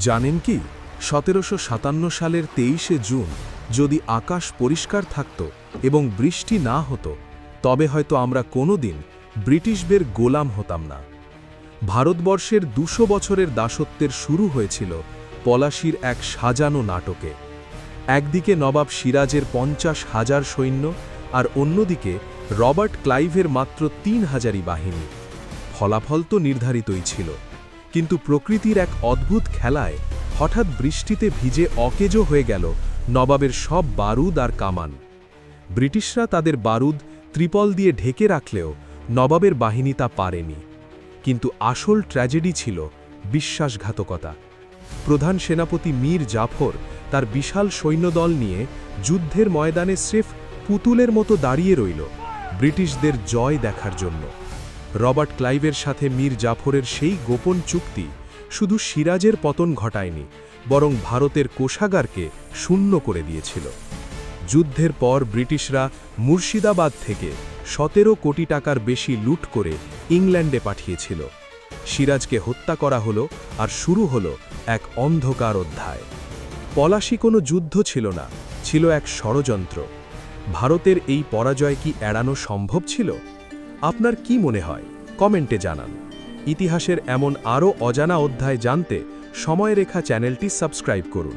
জানেন কি 1757 সালের 23শে জুন যদি আকাশ পরিষ্কার থাকত এবং বৃষ্টি না হতো তবে হয়তো আমরা কোনোদিন ব্রিটিশদের গোলাম হতাম না। ভারতবর্ষের 200 বছরের দাসত্বের শুরু হয়েছিল পলাশীর এক সাজানো নাটকে। একদিকে নবাব সিরাজের 50,000 সৈন্য আর অন্যদিকে রবার্ট ক্লাইভের মাত্র 3,000 বাহিনী। ফলাফল তো নির্ধারিতই ছিল, কিন্তু প্রকৃতির এক অদ্ভুত খেলায় হঠাৎ বৃষ্টিতে ভিজে অকেজো হয়ে গেল নবাবের সব বারুদ আর কামান। ব্রিটিশরা তাদের বারুদ ত্রিপল দিয়ে ঢেকে রাখলেও নবাবের বাহিনী তা পারেনি। কিন্তু আসল ট্র্যাজেডি ছিল বিশ্বাসঘাতকতা। প্রধান সেনাপতি মীর জাফর তার বিশাল সৈন্যদল নিয়ে যুদ্ধের ময়দানে স্রেফ পুতুলের মতো দাঁড়িয়ে রইল ব্রিটিশদের জয় দেখার জন্য। রবার্ট ক্লাইভের সাথে মীর জাফরের সেই গোপন চুক্তি শুধু সিরাজের পতন ঘটায়নি, বরং ভারতের কোষাগারকে শূন্য করে দিয়েছিল। যুদ্ধের পর ব্রিটিশরা মুর্শিদাবাদ থেকে 17 কোটি টাকার বেশি লুট করে ইংল্যান্ডে পাঠিয়েছিল। সিরাজকে হত্যা করা হলো আর শুরু হলো এক অন্ধকার অধ্যায়। পলাশী কোনো যুদ্ধ ছিল না, ছিল এক ষড়যন্ত্র। ভারতের এই পরাজয় কি এড়ানো সম্ভব ছিল? আপনার কি মনে হয় কমেন্টে জানান। ইতিহাসের এমন আরও অজানা অধ্যায় জানতে সময়রেখা চ্যানেলটি সাবস্ক্রাইব করুন।